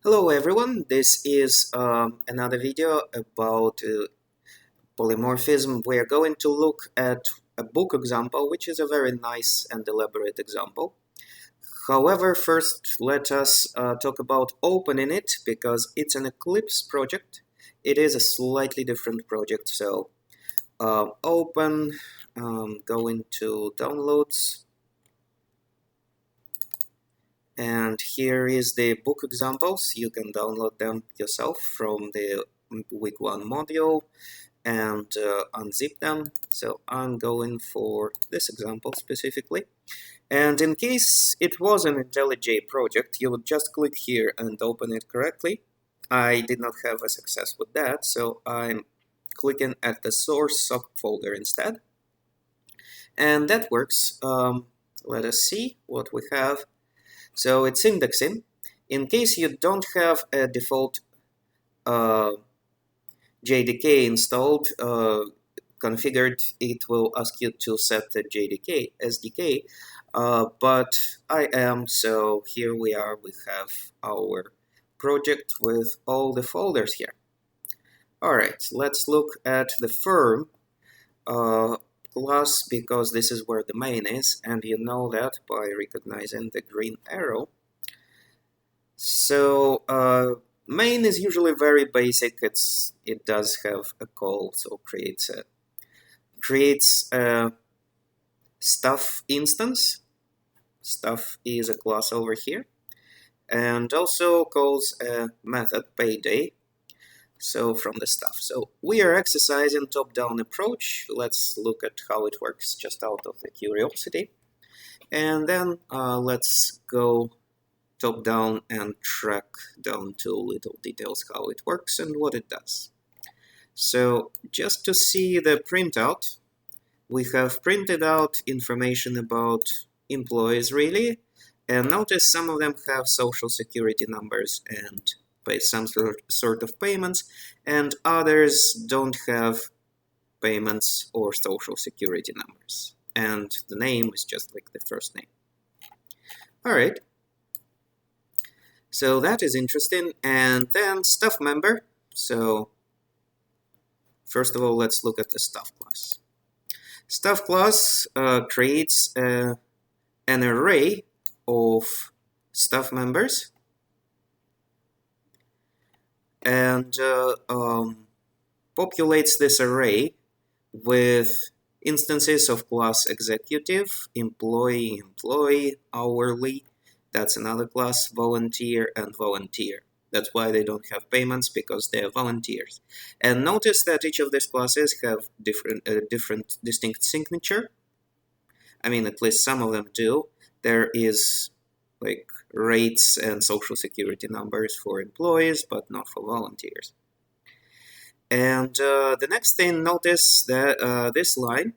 Hello everyone, this is another video about polymorphism. We are going to look at a book example, which is a very nice and elaborate example. However, first let us talk about OpenInit because it's an Eclipse project. It is a slightly different project, so open, go into downloads, and here is the book examples. You can download them yourself from the week 1 module and unzip them. So I'm going for this example specifically. And in case it was an IntelliJ project, you would just click here and open it correctly. I did not have a success with that, so I'm clicking at the source subfolder instead. And that works. Let us see what we have. So it's indexing. In case you don't have a default JDK installed, configured, it will ask you to set the JDK SDK, but I am, so here we are, we have our project with all the folders here. Alright, let's look at the firm class because this is where the main is, and you know that by recognizing the green arrow. So main is usually very basic. It does have a call, so creates a stuff instance. Stuff is a class over here, and also calls a method payday. So from the stuff. So we are exercising top-down approach. Let's look at how it works just out of the curiosity, and then let's go top down and track down to little details how it works and what it does. So just to see the printout, we have printed out information about employees really, and notice some of them have social security numbers and pay some sort of payments, and others don't have payments or social security numbers, and the name is just like the first name. Alright, so that is interesting. And then staff member. So first of all, let's look at the staff class. Staff class creates an array of staff members and populates this array with instances of class executive, employee, hourly. That's another class, volunteer, and volunteer. That's why they don't have payments, because they are volunteers. And notice that each of these classes have different distinct signature. I mean, at least some of them do. There is like rates and social security numbers for employees, but not for volunteers. And the next thing, notice that this line.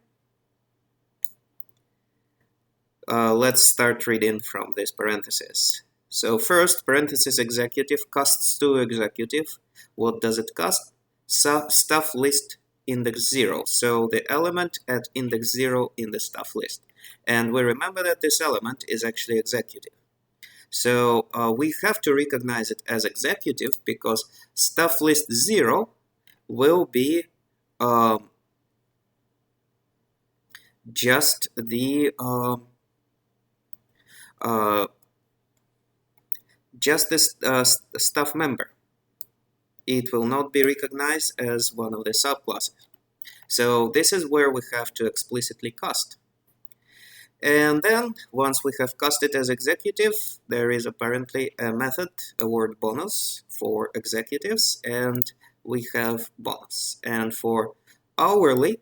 Let's start reading from this parenthesis. So first, parenthesis executive costs to executive. What does it cost? Staff list index 0. So the element at index 0 in the staff list. And we remember that this element is actually executive. So we have to recognize it as executive because staff list 0 will be just the staff member. It will not be recognized as one of the subclasses. So this is where we have to explicitly cast. And then once we have cast it as executive, there is apparently a method, award bonus for executives, and we have bonus. And for hourly,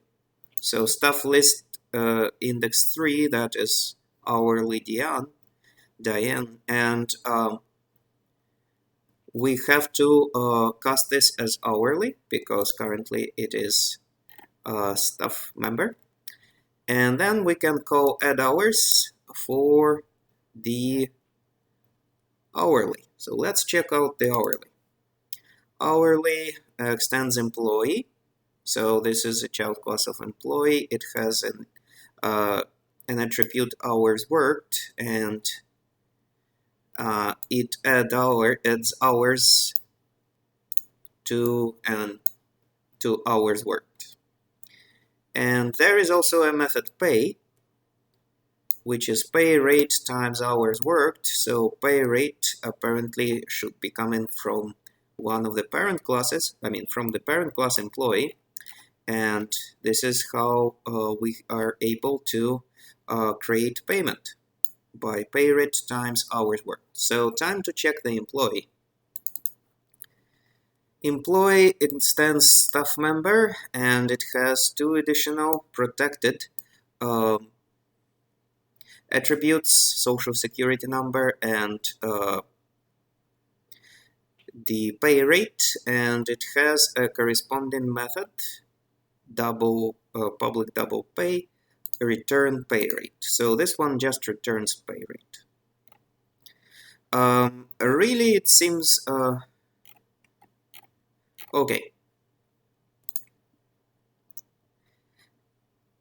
so staff list index 3, that is hourly Diane, and we have to cast this as hourly because currently it is a staff member. And then we can call add hours for the hourly. So let's check out the hourly. Hourly extends employee. So this is a child class of employee. It has an attribute hours worked, and it adds hours to hours worked. And there is also a method pay, which is pay rate times hours worked. So pay rate apparently should be coming from one of the parent classes, from the parent class employee. And this is how we are able to create payment by pay rate times hours worked. So time to check the employee. Employee extends staff member, and it has two additional protected attributes: social security number and the pay rate, and it has a corresponding method, public double pay, return pay rate. So this one just returns pay rate. Really, it seems okay.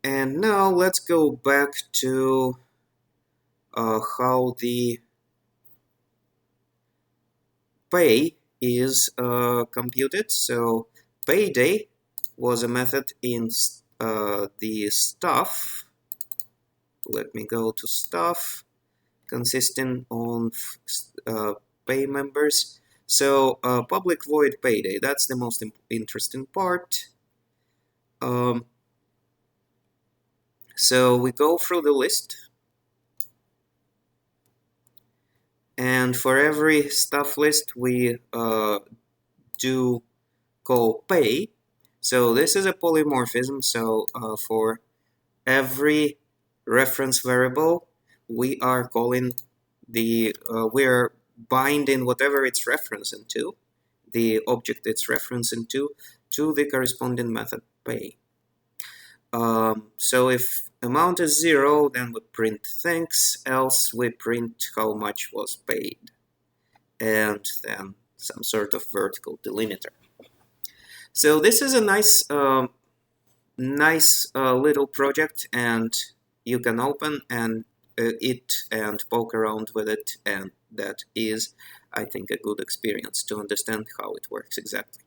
And now let's go back to how the pay is computed. So payday was a method in the staff. Let me go to staff, consisting of pay members. So public void payday, that's the most interesting part. So we go through the list, and for every staff list we do call pay. So this is a polymorphism, so for every reference variable we are calling we're binding whatever it's referencing to, the object it's referencing to the corresponding method pay. So if amount is 0, then we print thanks, else we print how much was paid, and then some sort of vertical delimiter. So this is a nice little project, and you can open it and poke around with it, and that is, I think, a good experience to understand how it works exactly.